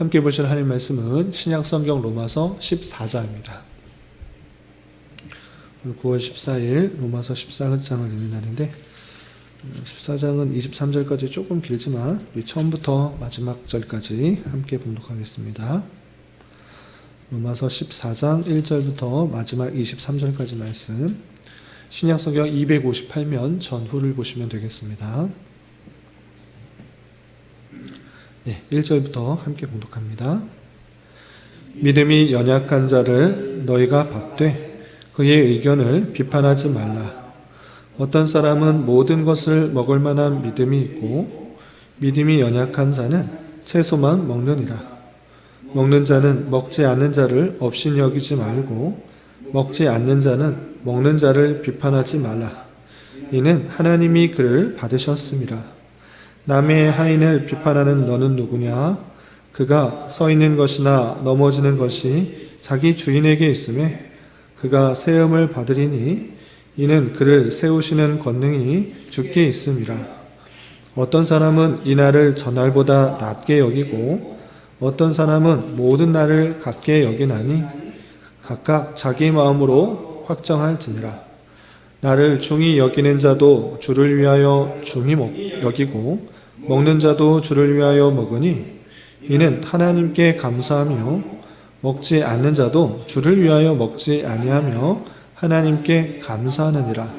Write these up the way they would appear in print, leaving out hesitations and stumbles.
함께 보실 하나님 말씀은 신약성경 로마서 14장입니다. 9월 14일 로마서 14장을 읽는 날인데 14장은 23절까지 조금 길지만 우리 처음부터 마지막 절까지 함께 봉독하겠습니다. 로마서 14장 1절부터 마지막 23절까지 말씀, 신약성경 258면 전후를 보시면 되겠습니다. 1절부터 함께 봉독합니다. 믿음이 연약한 자를 너희가 받되 그의 의견을 비판하지 말라. 어떤 사람은 모든 것을 먹을 만한 믿음이 있고 믿음이 연약한 자는 채소만 먹느니라. 먹는 자는 먹지 않는 자를 업신여기지 말고 먹지 않는 자는 먹는 자를 비판하지 말라. 이는 하나님이 그를 받으셨습니다. 남의 하인을 비판하는 너는 누구냐? 그가 서 있는 것이나 넘어지는 것이 자기 주인에게 있음에 그가 세움을 받으리니 이는 그를 세우시는 권능이 주께 있음이라. 어떤 사람은 이 날을 전날보다 낮게 여기고 어떤 사람은 모든 날을 같게 여기나니 각각 자기 마음으로 확정할지니라. 나를 중히 여기는 자도 주를 위하여 중히 여기고 먹는 자도 주를 위하여 먹으니 이는 하나님께 감사하며 먹지 않는 자도 주를 위하여 먹지 아니하며 하나님께 감사하느니라.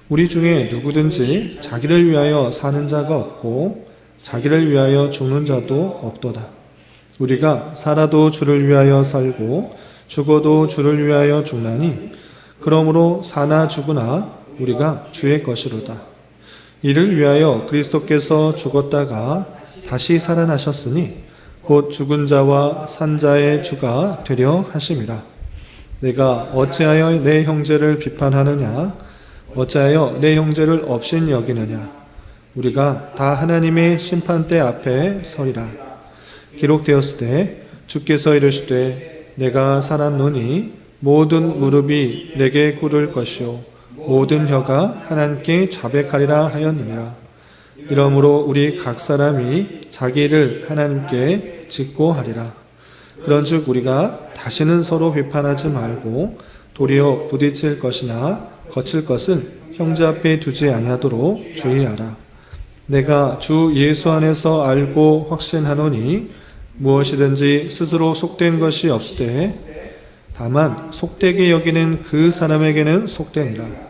우리 중에 누구든지 자기를 위하여 사는 자가 없고 자기를 위하여 죽는 자도 없도다. 우리가 살아도 주를 위하여 살고 죽어도 주를 위하여 죽나니 그러므로 사나 죽으나 우리가 주의 것이로다. 이를 위하여 그리스도께서 죽었다가 다시 살아나셨으니 곧 죽은 자와 산 자의 주가 되려 하심이라. 내가 어찌하여 내 형제를 비판하느냐? 어찌하여 내 형제를 업신 여기느냐? 우리가 다 하나님의 심판대 앞에 서리라. 기록되었을 때 주께서 이르시되 내가 살았노니 모든 무릎이 내게 꿇을 것이요 모든 혀가 하나님께 자백하리라 하였느니라. 이러므로 우리 각 사람이 자기를 하나님께 직고하리라. 그런즉 우리가 다시는 서로 비판하지 말고 도리어 부딪힐 것이나 거칠 것을 형제 앞에 두지 아니하도록 주의하라. 내가 주 예수 안에서 알고 확신하노니 무엇이든지 스스로 속된 것이 없으되 다만 속되게 여기는 그 사람에게는 속되니라.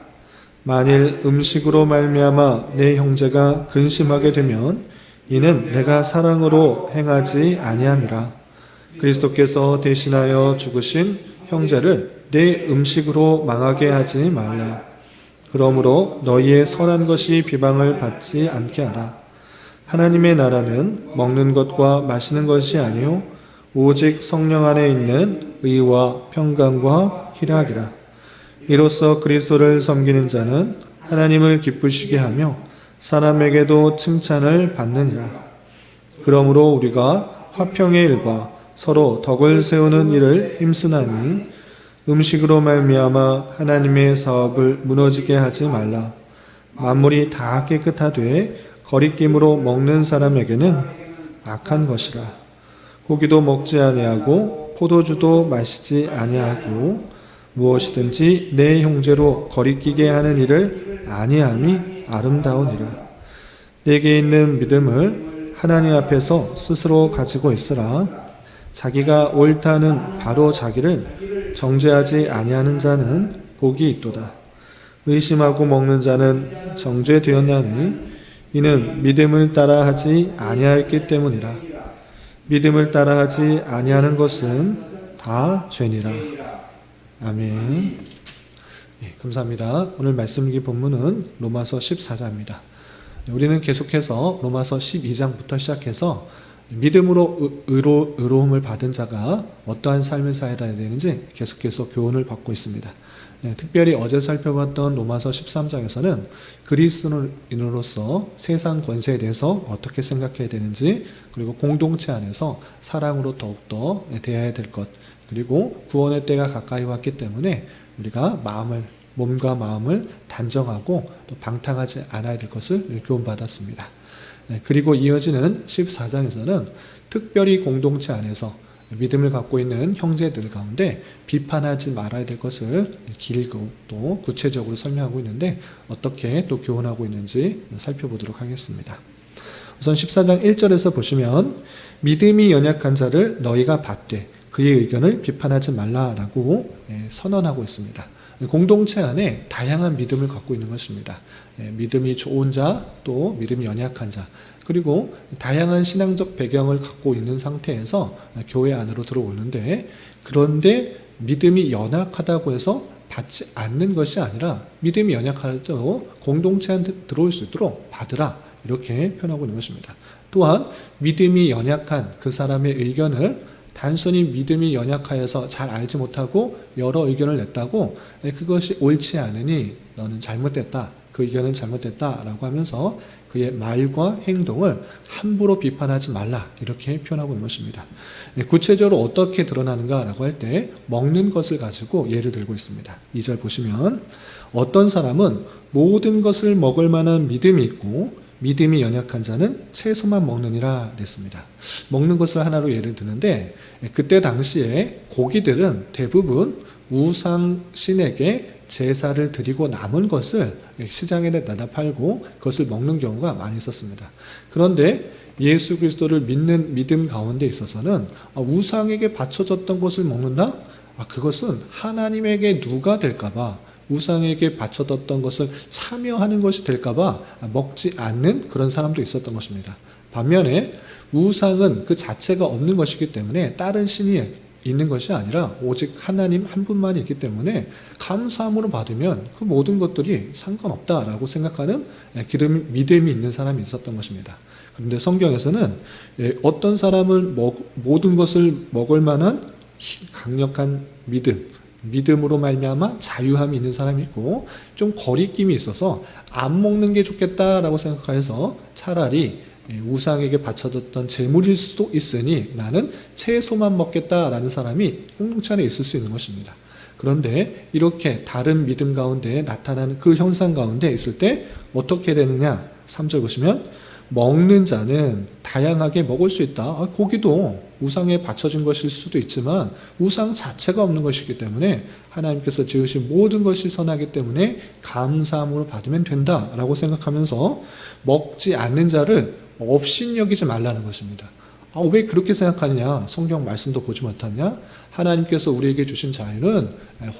만일 음식으로 말미암아 내 형제가 근심하게 되면 이는 내가 사랑으로 행하지 아니함이라. 그리스도께서 대신하여 죽으신 형제를 내 음식으로 망하게 하지 말라. 그러므로 너희의 선한 것이 비방을 받지 않게 하라. 하나님의 나라는 먹는 것과 마시는 것이 아니요 오직 성령 안에 있는 의와 평강과 희락이라. 이로써 그리스도를 섬기는 자는 하나님을 기쁘시게 하며 사람에게도 칭찬을 받느니라. 그러므로 우리가 화평의 일과 서로 덕을 세우는 일을 힘쓰나니 음식으로 말미암아 하나님의 사업을 무너지게 하지 말라. 만물이 다 깨끗하되 거리낌으로 먹는 사람에게는 악한 것이라. 고기도 먹지 아니하고 포도주도 마시지 아니하고 무엇이든지 내 형제로 거리끼게 하는 일을 아니함이 아름다우니라. 내게 있는 믿음을 하나님 앞에서 스스로 가지고 있으라. 자기가 옳다는 바로 자기를 정죄하지 아니하는 자는 복이 있도다. 의심하고 먹는 자는 정죄되었나니 이는 믿음을 따라하지 아니하였기 때문이라. 믿음을 따라하지 아니하는 것은 다 죄니라. 아멘. 감사합니다. 오늘 말씀 읽기 본문은 로마서 14장입니다. 우리는 계속해서 로마서 12장부터 시작해서 믿음으로 의로움을 받은 자가 어떠한 삶을 살아야 되는지 계속해서 교훈을 받고 있습니다. 특별히 어제 살펴봤던 로마서 13장에서는 그리스도인으로서 세상 권세에 대해서 어떻게 생각해야 되는지, 그리고 공동체 안에서 사랑으로 더욱더 대해야 될 것, 그리고 구원의 때가 가까이 왔기 때문에 우리가 몸과 마음을 단정하고 또 방탕하지 않아야 될 것을 교훈받았습니다. 그리고 이어지는 14장에서는 특별히 공동체 안에서 믿음을 갖고 있는 형제들 가운데 비판하지 말아야 될 것을 길고 또 구체적으로 설명하고 있는데 어떻게 또 교훈하고 있는지 살펴보도록 하겠습니다. 우선 14장 1절에서 보시면 믿음이 연약한 자를 너희가 받되 그의 의견을 비판하지 말라라고 선언하고 있습니다. 공동체 안에 다양한 믿음을 갖고 있는 것입니다. 믿음이 좋은 자, 또 믿음이 연약한 자, 그리고 다양한 신앙적 배경을 갖고 있는 상태에서 교회 안으로 들어오는데, 그런데 믿음이 연약하다고 해서 받지 않는 것이 아니라 믿음이 연약하더라도 공동체한테 들어올 수 있도록 받으라, 이렇게 표현하고 있는 것입니다. 또한 믿음이 연약한 그 사람의 의견을 단순히 믿음이 연약하여서 잘 알지 못하고 여러 의견을 냈다고 그것이 옳지 않으니 너는 잘못됐다, 그 의견은 잘못됐다라고 하면서 그의 말과 행동을 함부로 비판하지 말라, 이렇게 표현하고 있는 것입니다. 구체적으로 어떻게 드러나는가라고 할 때 먹는 것을 가지고 예를 들고 있습니다. 2절 보시면 어떤 사람은 모든 것을 먹을 만한 믿음이 있고 믿음이 연약한 자는 채소만 먹느니라 그랬습니다. 먹는 것을 하나로 예를 드는데, 그때 당시에 고기들은 대부분 우상 신에게 제사를 드리고 남은 것을 시장에 내다 팔고 그것을 먹는 경우가 많이 있었습니다. 그런데 예수 그리스도를 믿는 믿음 가운데 있어서는 우상에게 바쳐졌던 것을 먹는다? 그것은 하나님에게 누가 될까봐, 우상에게 바쳐뒀던 것을 참여하는 것이 될까봐 먹지 않는 그런 사람도 있었던 것입니다. 반면에 우상은 그 자체가 없는 것이기 때문에 다른 신이 있는 것이 아니라 오직 하나님 한 분만이 있기 때문에 감사함으로 받으면 그 모든 것들이 상관없다라고 생각하는 믿음이 있는 사람이 있었던 것입니다. 그런데 성경에서는 어떤 사람은 모든 것을 먹을 만한 강력한 믿음으로 말미암아 자유함이 있는 사람이 있고, 좀 거리낌이 있어서 안 먹는 게 좋겠다라고 생각해서 차라리 우상에게 바쳐졌던 재물일 수도 있으니 나는 채소만 먹겠다라는 사람이 공동체 안에 있을 수 있는 것입니다. 그런데 이렇게 다른 믿음 가운데 나타나는 그 현상 가운데 있을 때 어떻게 되느냐, 3절 보시면 먹는 자는 다양하게 먹을 수 있다. 고기도 우상에 바쳐진 것일 수도 있지만 우상 자체가 없는 것이기 때문에 하나님께서 지으신 모든 것이 선하기 때문에 감사함으로 받으면 된다라고 생각하면서 먹지 않는 자를 업신여기지 말라는 것입니다. 왜 그렇게 생각하느냐? 성경 말씀도 보지 못하냐? 하나님께서 우리에게 주신 자유는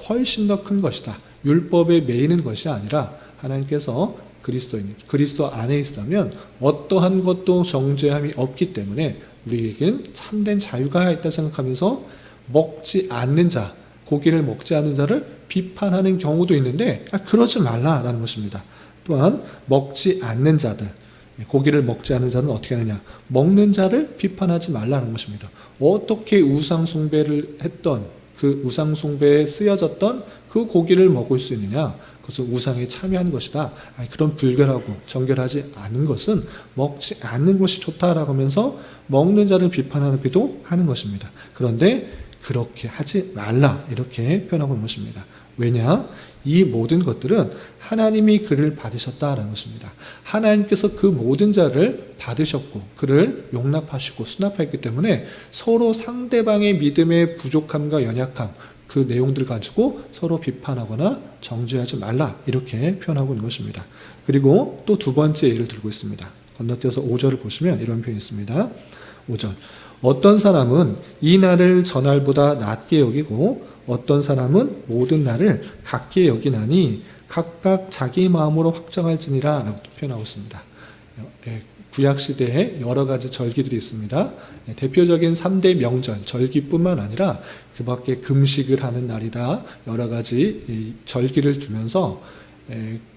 훨씬 더 큰 것이다. 율법에 매이는 것이 아니라 하나님께서 그리스도 안에 있다면 어떠한 것도 정죄함이 없기 때문에 우리에게는 참된 자유가 있다 생각하면서 먹지 않는 자, 고기를 먹지 않는 자를 비판하는 경우도 있는데 그러지 말라라는 것입니다. 또한 먹지 않는 자들, 고기를 먹지 않는 자는 어떻게 하느냐? 먹는 자를 비판하지 말라는 것입니다. 어떻게 우상 숭배를 했던 그 우상 숭배에 쓰여졌던 그 고기를 먹을 수 있느냐? 그것은 우상에 참여한 것이다. 그런 불결하고 정결하지 않은 것은 먹지 않는 것이 좋다라고 하면서 먹는 자를 비판하기도 하는 것입니다. 그런데 그렇게 하지 말라, 이렇게 표현하고 있는 것입니다. 왜냐? 이 모든 것들은 하나님이 그를 받으셨다라는 것입니다. 하나님께서 그 모든 자를 받으셨고 그를 용납하시고 수납했기 때문에 서로 상대방의 믿음의 부족함과 연약함, 그 내용들을 가지고 서로 비판하거나 정죄하지 말라, 이렇게 표현하고 있는 것입니다. 그리고 또 두 번째 예를 들고 있습니다. 건너뛰어서 5절을 보시면 이런 표현이 있습니다. 5절. 어떤 사람은 이 날을 전날보다 낮게 여기고 어떤 사람은 모든 날을 같게 여기나니 각각 자기 마음으로 확정할지니라 라고 표현하고 있습니다. 구약시대에 여러 가지 절기들이 있습니다. 대표적인 3대 명절, 절기뿐만 아니라 그 밖에 금식을 하는 날이다, 여러 가지 절기를 주면서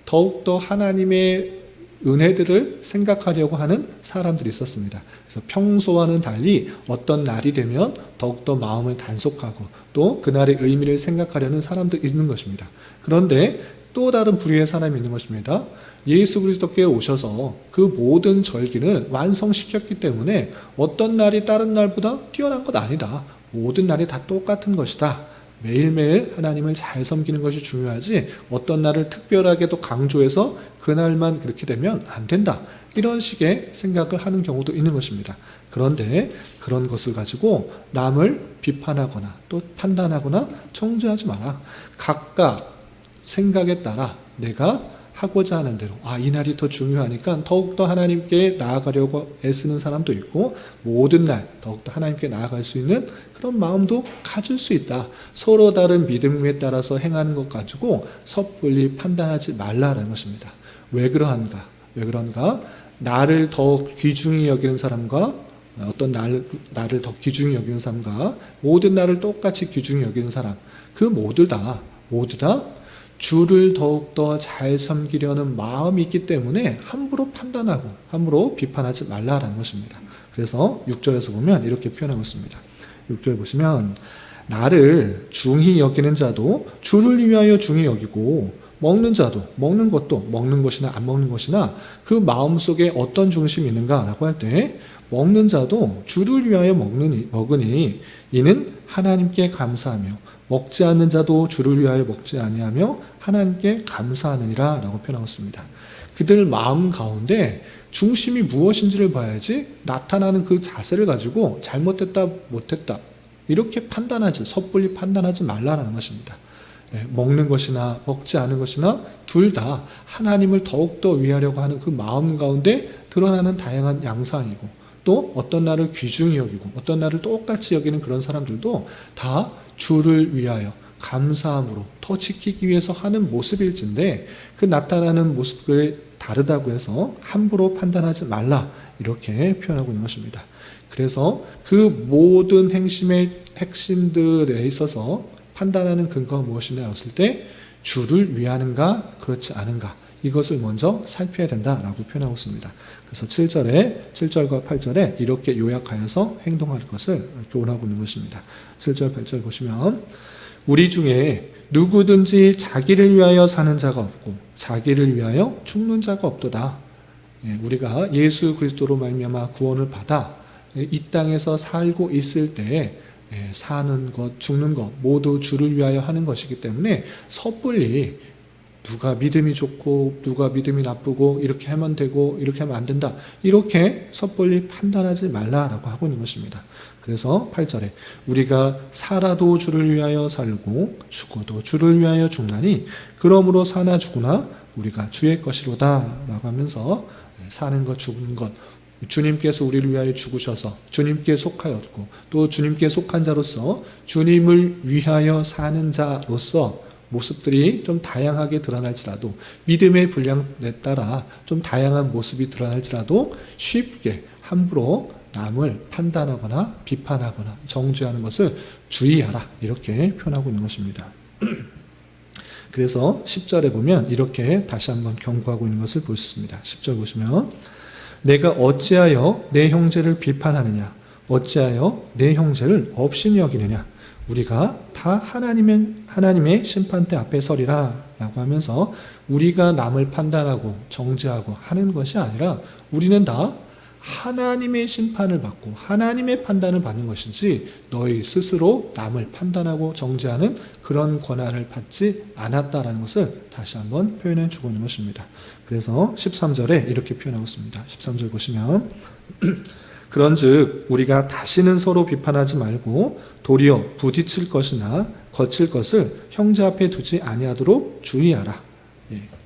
더욱더 하나님의 은혜들을 생각하려고 하는 사람들이 있었습니다. 그래서 평소와는 달리 어떤 날이 되면 더욱더 마음을 단속하고 또 그날의 의미를 생각하려는 사람들이 있는 것입니다. 그런데 또 다른 부류의 사람이 있는 것입니다. 예수 그리스도께 오셔서 그 모든 절기를 완성시켰기 때문에 어떤 날이 다른 날보다 뛰어난 것 아니다. 모든 날이 다 똑같은 것이다. 매일매일 하나님을 잘 섬기는 것이 중요하지 어떤 날을 특별하게 또 강조해서 그날만 그렇게 되면 안 된다. 이런 식의 생각을 하는 경우도 있는 것입니다. 그런데 그런 것을 가지고 남을 비판하거나 또 판단하거나 정죄하지 마라. 각각 생각에 따라 내가 하고자 하는 대로 이 날이 더 중요하니까 더욱더 하나님께 나아가려고 애쓰는 사람도 있고 모든 날 더욱더 하나님께 나아갈 수 있는 그런 마음도 가질 수 있다. 서로 다른 믿음에 따라서 행하는 것 가지고 섣불리 판단하지 말라라는 것입니다. 왜 그러한가? 나를 더 귀중히 여기는 사람과 나를 더 귀중히 여기는 사람과 모든 나를 똑같이 귀중히 여기는 사람 그 모두 다 주를 더욱더 잘 섬기려는 마음이 있기 때문에 함부로 판단하고 함부로 비판하지 말라라는 것입니다. 그래서 6절에서 보면 이렇게 표현하고 있습니다. 6절 보시면 나를 중히 여기는 자도 주를 위하여 중히 여기고 먹는 자도 먹는 것도 먹는 것이나 안 먹는 것이나 그 마음속에 어떤 중심이 있는가 라고 할 때 먹는 자도 주를 위하여 먹으니 이는 하나님께 감사하며 먹지 않는 자도 주를 위하여 먹지 아니하며 하나님께 감사하느니라 라고 표현하고 있습니다. 그들 마음 가운데 중심이 무엇인지를 봐야지 나타나는 그 자세를 가지고 잘못됐다 못했다 이렇게 섣불리 판단하지 말라라는 것입니다. 먹는 것이나 먹지 않은 것이나 둘 다 하나님을 더욱더 위하려고 하는 그 마음 가운데 드러나는 다양한 양상이고 또 어떤 날을 귀중히 여기고 어떤 날을 똑같이 여기는 그런 사람들도 다 주를 위하여 감사함으로 더 지키기 위해서 하는 모습일진데 그 나타나는 모습을 다르다고 해서 함부로 판단하지 말라 이렇게 표현하고 있는 것입니다. 그래서 그 모든 행심의 핵심들에 있어서 판단하는 근거가 무엇이냐 했을 때 주를 위하는가 그렇지 않은가 이것을 먼저 살펴야 된다라고 표현하고 있습니다. 그래서 7절과 8절에 이렇게 요약하여서 행동할 것을 교훈하고 있는 것입니다. 7절 8절 보시면 우리 중에 누구든지 자기를 위하여 사는 자가 없고 자기를 위하여 죽는 자가 없도다. 우리가 예수 그리스도로 말미암아 구원을 받아 이 땅에서 살고 있을 때에 사는 것, 죽는 것 모두 주를 위하여 하는 것이기 때문에 섣불리 누가 믿음이 좋고 누가 믿음이 나쁘고 이렇게 하면 되고 이렇게 하면 안 된다 이렇게 섣불리 판단하지 말라라고 하고 있는 것입니다. 그래서 8절에 우리가 살아도 주를 위하여 살고 죽어도 주를 위하여 죽나니 그러므로 사나 죽으나 우리가 주의 것이로다 라고 하면서 사는 것 죽는 것 주님께서 우리를 위하여 죽으셔서 주님께 속하였고 또 주님께 속한 자로서 주님을 위하여 사는 자로서 모습들이 좀 다양하게 드러날지라도 믿음의 분량에 따라 좀 다양한 모습이 드러날지라도 쉽게 함부로 남을 판단하거나 비판하거나 정죄하는 것을 주의하라 이렇게 표현하고 있는 것입니다. 그래서 10절에 보면 이렇게 다시 한번 경고하고 있는 것을 볼 수 있습니다. 10절 보시면 내가 어찌하여 내 형제를 비판하느냐 어찌하여 내 형제를 업신이 여기느냐 우리가 다 하나님의 심판대 앞에 서리라 라고 하면서 우리가 남을 판단하고 정죄하고 하는 것이 아니라 우리는 다 하나님의 심판을 받고 하나님의 판단을 받는 것이지 너희 스스로 남을 판단하고 정죄하는 그런 권한을 받지 않았다라는 것을 다시 한번 표현해 주고 있는 것입니다. 그래서 13절에 이렇게 표현하고 있습니다. 13절 보시면 그런즉 우리가 다시는 서로 비판하지 말고 도리어 부딪힐 것이나 거칠 것을 형제 앞에 두지 아니하도록 주의하라.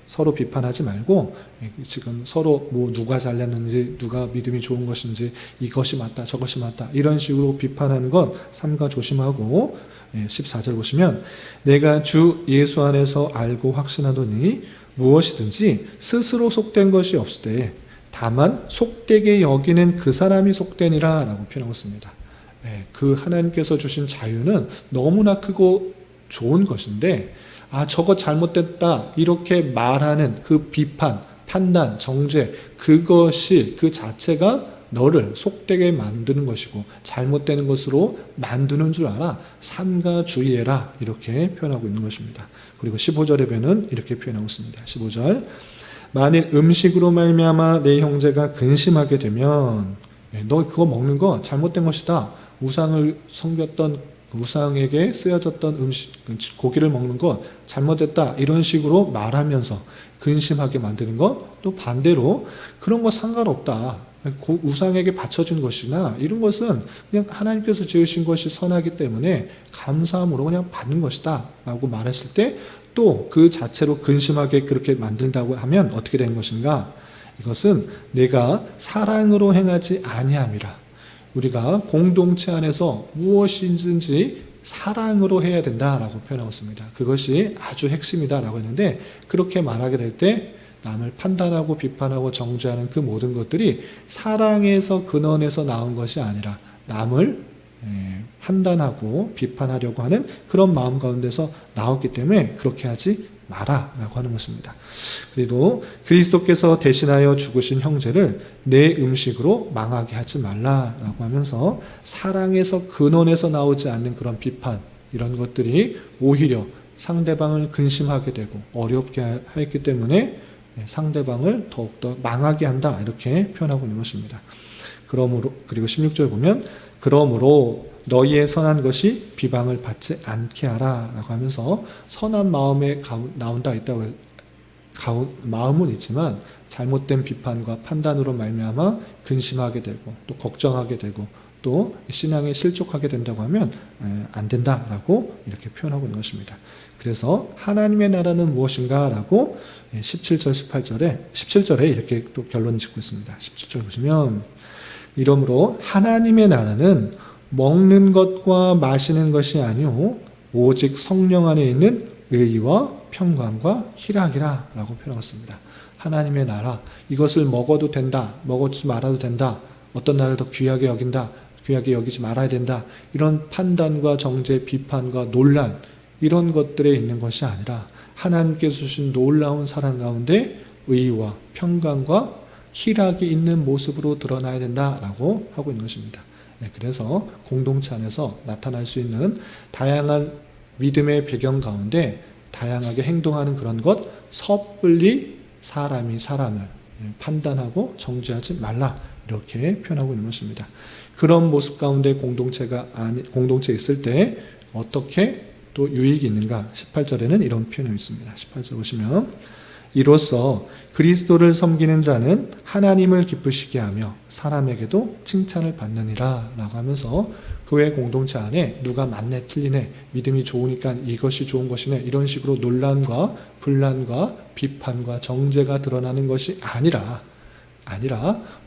서로 비판하지 말고 지금 서로 누가 잘났는지 누가 믿음이 좋은 것인지 이것이 맞다 저것이 맞다 이런 식으로 비판하는 건 삼가 조심하고 14절 보시면 내가 주 예수 안에서 알고 확신하더니 무엇이든지 스스로 속된 것이 없을 때 다만 속되게 여기는 그 사람이 속되니라 라고 표현하고 있습니다. 그 하나님께서 주신 자유는 너무나 크고 좋은 것인데 저거 잘못됐다 이렇게 말하는 그 비판, 판단, 정죄 그것이 그 자체가 너를 속되게 만드는 것이고 잘못되는 것으로 만드는 줄 알아 삼가 주의해라 이렇게 표현하고 있는 것입니다. 그리고 15절에 보면 이렇게 표현하고 있습니다. 15절 만일 음식으로 말미암아 내 형제가 근심하게 되면 너 그거 먹는 거 잘못된 것이다 우상을 섬겼던 우상에게 쓰여졌던 고기를 먹는 것 잘못됐다 이런 식으로 말하면서 근심하게 만드는 것, 또 반대로 그런 거 상관없다, 우상에게 바쳐진 것이나 이런 것은 그냥 하나님께서 지으신 것이 선하기 때문에 감사함으로 그냥 받는 것이다 라고 말했을 때 또 그 자체로 근심하게 그렇게 만든다고 하면 어떻게 되는 것인가? 이것은 내가 사랑으로 행하지 아니함이라. 우리가 공동체 안에서 무엇이든지 사랑으로 해야 된다라고 표현하고 있습니다. 그것이 아주 핵심이다라고 했는데, 그렇게 말하게 될 때 남을 판단하고 비판하고 정죄하는 그 모든 것들이 사랑에서 근원에서 나온 것이 아니라 남을 판단하고 비판하려고 하는 그런 마음 가운데서 나왔기 때문에 그렇게 하지 마라 라고 하는 것입니다. 그리고 그리스도께서 대신하여 죽으신 형제를 내 음식으로 망하게 하지 말라라고 하면서 사랑에서 근원에서 나오지 않는 그런 비판, 이런 것들이 오히려 상대방을 근심하게 되고 어렵게 했기 때문에 상대방을 더욱더 망하게 한다, 이렇게 표현하고 있는 것입니다. 그러므로, 그리고 16절 보면 그러므로 너희의 선한 것이 비방을 받지 않게 하라 라고 하면서 선한 마음에 나온다 있다고, 마음은 있지만 잘못된 비판과 판단으로 말미암아 근심하게 되고 또 걱정하게 되고 또 신앙에 실족하게 된다고 하면 안 된다라고 이렇게 표현하고 있는 것입니다. 그래서 하나님의 나라는 무엇인가 라고 17절에 이렇게 또 결론 짓고 있습니다. 17절 보시면 이러므로 하나님의 나라는 먹는 것과 마시는 것이 아니오 오직 성령 안에 있는 의와 평강과 희락이라 라고 표현하고 있습니다. 하나님의 나라, 이것을 먹어도 된다, 먹지 말아도 된다, 어떤 나라를 더 귀하게 여긴다, 귀하게 여기지 말아야 된다, 이런 판단과 정죄, 비판과 논란, 이런 것들에 있는 것이 아니라 하나님께서 주신 놀라운 사랑 가운데 의와 평강과 희락이 있는 모습으로 드러나야 된다라고 하고 있는 것입니다. 그래서 공동체 안에서 나타날 수 있는 다양한 믿음의 배경 가운데 다양하게 행동하는 그런 것, 섣불리 사람이 사람을 판단하고 정죄하지 말라, 이렇게 표현하고 있는 것입니다. 그런 모습 가운데 공동체에 있을 때 어떻게 또 유익이 있는가? 18절에는 이런 표현이 있습니다. 18절 보시면 이로써 그리스도를 섬기는 자는 하나님을 기쁘시게 하며 사람에게도 칭찬을 받느니라 라고 하면서 교회 공동체 안에 누가 맞네 틀리네, 믿음이 좋으니까 이것이 좋은 것이네, 이런 식으로 논란과 분란과 비판과 정죄가 드러나는 것이 아니라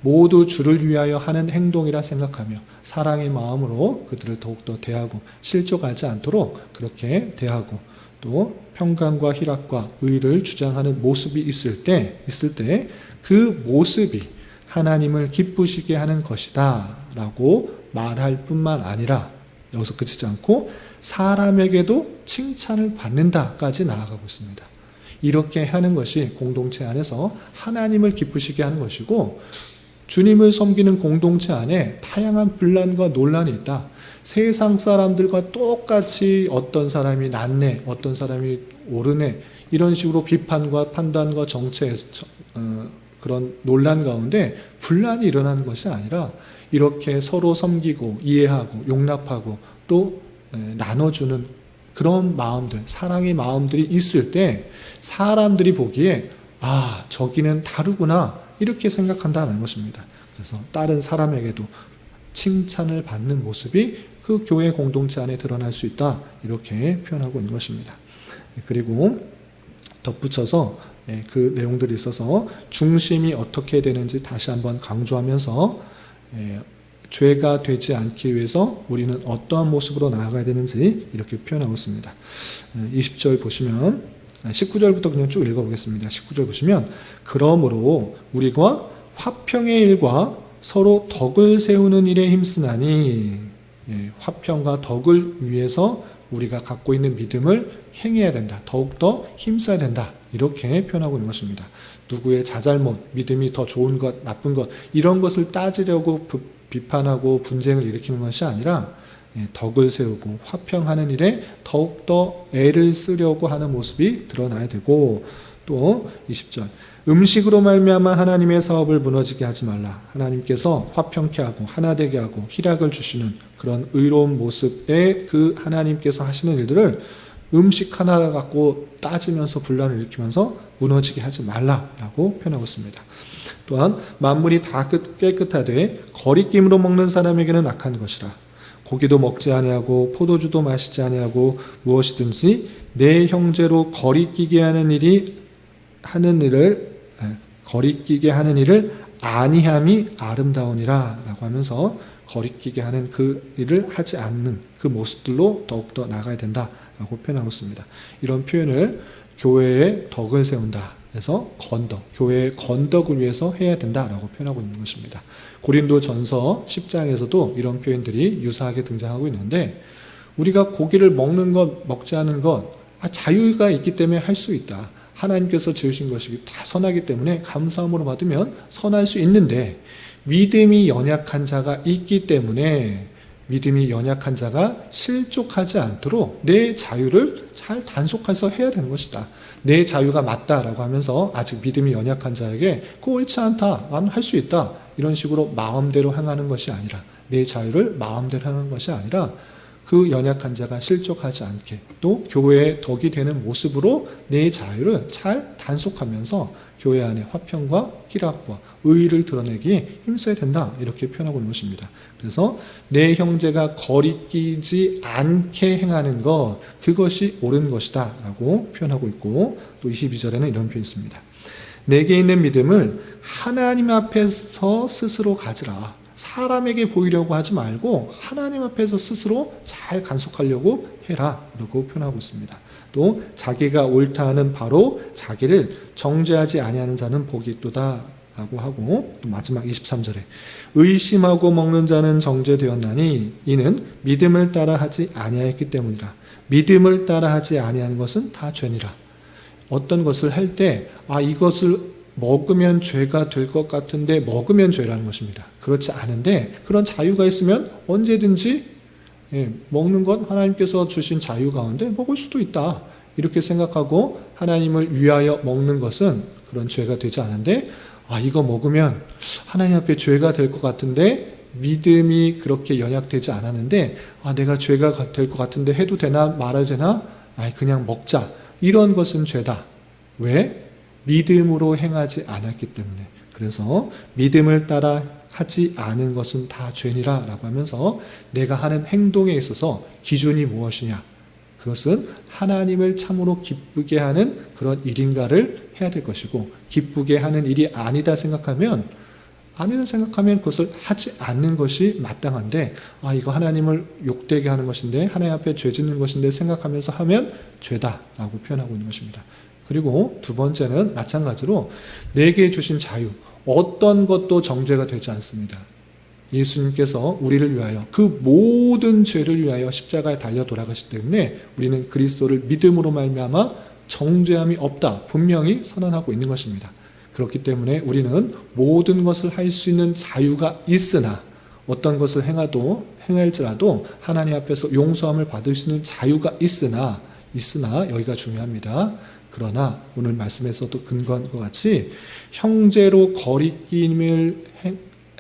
모두 주를 위하여 하는 행동이라 생각하며 사랑의 마음으로 그들을 더욱더 대하고 실족하지 않도록 그렇게 대하고 또 평강과 희락과 의를 주장하는 모습이 있을 때 그 모습이 하나님을 기쁘시게 하는 것이다 라고 말할 뿐만 아니라 여기서 그치지 않고 사람에게도 칭찬을 받는다까지 나아가고 있습니다. 이렇게 하는 것이 공동체 안에서 하나님을 기쁘시게 하는 것이고, 주님을 섬기는 공동체 안에 다양한 분란과 논란이 있다. 세상 사람들과 똑같이 어떤 사람이 낫네, 어떤 사람이 옳으네, 이런 식으로 비판과 판단과 정체, 그런 논란 가운데 분란이 일어나는 것이 아니라 이렇게 서로 섬기고 이해하고 용납하고 또 나눠주는 그런 마음들, 사랑의 마음들이 있을 때 사람들이 보기에 아, 저기는 다르구나, 이렇게 생각한다는 것입니다. 그래서 다른 사람에게도 칭찬을 받는 모습이 그 교회 공동체 안에 드러날 수 있다, 이렇게 표현하고 있는 것입니다. 그리고 덧붙여서 그 내용들이 있어서 중심이 어떻게 되는지 다시 한번 강조하면서 죄가 되지 않기 위해서 우리는 어떠한 모습으로 나아가야 되는지 이렇게 표현하고 있습니다. 20절 보시면 19절부터 그냥 쭉 읽어보겠습니다. 19절 보시면 그러므로 우리가 화평의 일과 서로 덕을 세우는 일에 힘쓰나니, 화평과 덕을 위해서 우리가 갖고 있는 믿음을 행해야 된다, 더욱더 힘써야 된다, 이렇게 표현하고 있는 것입니다. 누구의 자잘못, 믿음이 더 좋은 것, 나쁜 것, 이런 것을 따지려고 비판하고 분쟁을 일으키는 것이 아니라 덕을 세우고 화평하는 일에 더욱더 애를 쓰려고 하는 모습이 드러나야 되고, 또 20절 음식으로 말미암아 하나님의 사업을 무너지게 하지 말라. 하나님께서 화평케 하고 하나되게 하고 희락을 주시는 그런 의로운 모습의 그 하나님께서 하시는 일들을 음식 하나 갖고 따지면서 분란을 일으키면서 무너지게 하지 말라라고 표현하고 있습니다. 또한 만물이 다 깨끗하되 거리낌으로 먹는 사람에게는 악한 것이라. 고기도 먹지 아니하고 포도주도 마시지 아니하고 무엇이든지 내 형제로 거리끼게 하는 일을 아니함이 아름다우니라 라고 하면서 거리끼게 하는 그 일을 하지 않는 그 모습들로 더욱더 나가야 된다라고 표현하고 있습니다. 이런 표현을 교회의 덕을 세운다. 그래서 교회의 건덕을 위해서 해야 된다라고 표현하고 있는 것입니다. 고린도전서 10장에서도 이런 표현들이 유사하게 등장하고 있는데, 우리가 고기를 먹는 것, 먹지 않는 것, 자유가 있기 때문에 할 수 있다. 하나님께서 지으신 것이 다 선하기 때문에 감사함으로 받으면 선할 수 있는데, 믿음이 연약한 자가 있기 때문에 믿음이 연약한 자가 실족하지 않도록 내 자유를 잘 단속해서 해야 되는 것이다. 내 자유가 맞다라고 하면서 아직 믿음이 연약한 자에게 그거 옳지 않다, 난 할 수 있다, 이런 식으로 마음대로 행하는 것이 아니라, 내 자유를 마음대로 하는 것이 아니라 그 연약한 자가 실족하지 않게 또 교회의 덕이 되는 모습으로 내 자유를 잘 단속하면서 교회 안에 화평과 희락과 의의를 드러내기에 힘써야 된다, 이렇게 표현하고 있는 것입니다. 그래서 내 형제가 거리끼지 않게 행하는 것, 그것이 옳은 것이다 라고 표현하고 있고, 또 22절에는 이런 표현이 있습니다. 내게 있는 믿음을 하나님 앞에서 스스로 가지라. 사람에게 보이려고 하지 말고 하나님 앞에서 스스로 잘 간속하려고 해라 라고 표현하고 있습니다. 또 자기가 옳다 하는 바로 자기를 정죄하지 아니하는 자는 복이 있도다 라고 하고, 또 마지막 23절에 의심하고 먹는 자는 정죄되었나니 이는 믿음을 따라 하지 아니하였기 때문이라. 믿음을 따라 하지 아니하는 것은 다 죄니라. 어떤 것을 할 때 이것을 먹으면 죄가 될 것 같은데 먹으면 죄라는 것입니다. 그렇지 않은데 그런 자유가 있으면 언제든지 먹는 건 하나님께서 주신 자유 가운데 먹을 수도 있다, 이렇게 생각하고 하나님을 위하여 먹는 것은 그런 죄가 되지 않은데, 이거 먹으면 하나님 앞에 죄가 될 것 같은데 믿음이 그렇게 연약되지 않았는데 내가 죄가 될 것 같은데 해도 되나 말아도 되나, 그냥 먹자, 이런 것은 죄다. 왜? 믿음으로 행하지 않았기 때문에. 그래서 믿음을 따라 하지 않은 것은 다 죄니라 라고 하면서 내가 하는 행동에 있어서 기준이 무엇이냐, 그것은 하나님을 참으로 기쁘게 하는 그런 일인가를 해야 될 것이고, 기쁘게 하는 일이 아니다 생각하면 그것을 하지 않는 것이 마땅한데, 이거 하나님을 욕되게 하는 것인데, 하나님 앞에 죄 짓는 것인데 생각하면서 하면 죄다 라고 표현하고 있는 것입니다. 그리고 두 번째는 마찬가지로 내게 주신 자유, 어떤 것도 정죄가 되지 않습니다. 예수님께서 우리를 위하여 그 모든 죄를 위하여 십자가에 달려 돌아가시기 때문에 우리는 그리스도를 믿음으로 말미암아 정죄함이 없다, 분명히 선언하고 있는 것입니다. 그렇기 때문에 우리는 모든 것을 할 수 있는 자유가 있으나, 어떤 것을 행할지라도 하나님 앞에서 용서함을 받을 수 있는 자유가 있으나 여기가 중요합니다. 그러나 오늘 말씀에서도 근거한 것 같이 형제로 거리낌을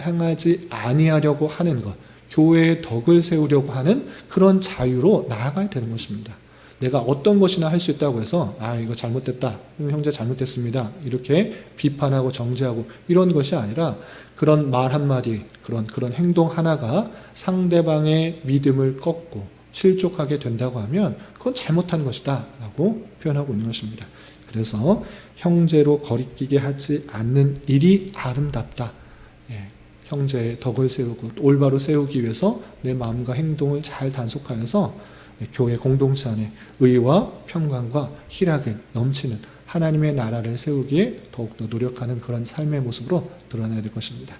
행하지 아니하려고 하는 것, 교회의 덕을 세우려고 하는 그런 자유로 나아가야 되는 것입니다. 내가 어떤 것이나 할 수 있다고 해서 이거 잘못됐다, 형제 잘못됐습니다, 이렇게 비판하고 정죄하고 이런 것이 아니라, 그런 말 한마디, 그런 행동 하나가 상대방의 믿음을 꺾고 실족하게 된다고 하면 그건 잘못한 것이다 라고 표현하고 있는 것입니다. 그래서 형제로 거리끼게 하지 않는 일이 아름답다. 형제의 덕을 세우고 올바로 세우기 위해서 내 마음과 행동을 잘 단속하여서 교회 공동체 안에 의와 평강과 희락을 넘치는 하나님의 나라를 세우기에 더욱더 노력하는 그런 삶의 모습으로 드러나야 될 것입니다.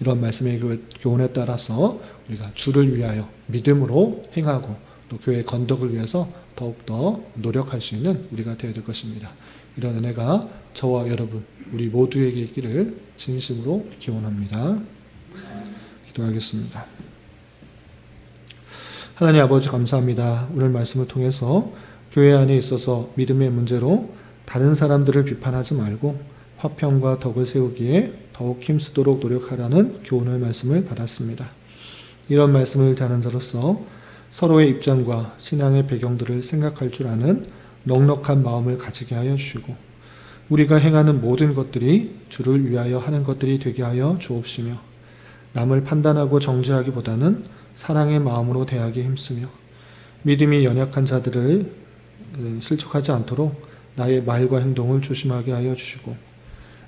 이런 말씀의 교훈에 따라서 우리가 주를 위하여 믿음으로 행하고 또 교회의 건덕을 위해서 더욱더 노력할 수 있는 우리가 되어야 될 것입니다. 이런 은혜가 저와 여러분 우리 모두에게 있기를 진심으로 기원합니다. 기도하겠습니다. 하나님 아버지 감사합니다. 오늘 말씀을 통해서 교회 안에 있어서 믿음의 문제로 다른 사람들을 비판하지 말고 화평과 덕을 세우기에 더욱 힘쓰도록 노력하라는 교훈의 말씀을 받았습니다. 이런 말씀을 다는 자로서 서로의 입장과 신앙의 배경들을 생각할 줄 아는 넉넉한 마음을 가지게 하여 주시고 우리가 행하는 모든 것들이 주를 위하여 하는 것들이 되게 하여 주옵시며 남을 판단하고 정죄하기보다는 사랑의 마음으로 대하기에 힘쓰며 믿음이 연약한 자들을 실족하지 않도록 나의 말과 행동을 조심하게 하여 주시고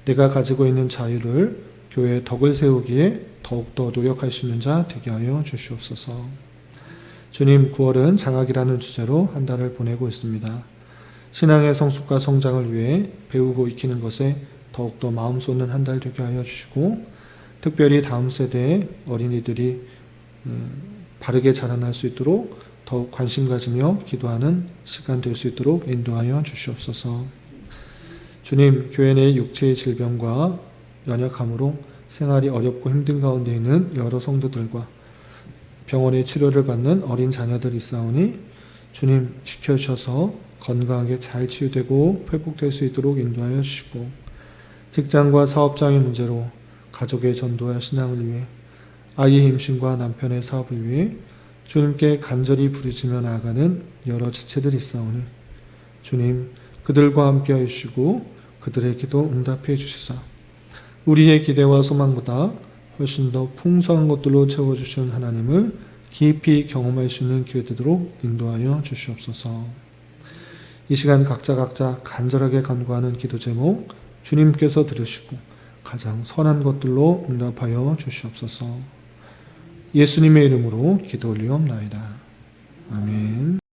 내가 가지고 있는 자유를 교회의 덕을 세우기에 더욱더 노력할 수 있는 자 되게 하여 주시옵소서. 주님, 9월은 장학이라는 주제로 한 달을 보내고 있습니다. 신앙의 성숙과 성장을 위해 배우고 익히는 것에 더욱더 마음 쏟는 한 달 되게 하여 주시고 특별히 다음 세대의 어린이들이 바르게 자라날 수 있도록 더욱 관심 가지며 기도하는 시간 될 수 있도록 인도하여 주시옵소서. 주님, 교회 내 육체의 질병과 연약함으로 생활이 어렵고 힘든 가운데 있는 여러 성도들과 병원의 치료를 받는 어린 자녀들이 있사오니 주님 지켜주셔서 건강하게 잘 치유되고 회복될 수 있도록 인도하여 주시고 직장과 사업장의 문제로 가족의 전도와 신앙을 위해 아이의 임신과 남편의 사업을 위해 주님께 간절히 부르짖며 나아가는 여러 지체들이 있사오니 주님 그들과 함께 하시고 그들의 기도 응답해 주시사 우리의 기대와 소망보다 훨씬 더 풍성한 것들로 채워주시는 하나님을 깊이 경험할 수 있는 기회 되도록 인도하여 주시옵소서. 이 시간 각자 간절하게 간구하는 기도 제목 주님께서 들으시고 가장 선한 것들로 응답하여 주시옵소서. 예수님의 이름으로 기도 올리옵나이다. 아멘.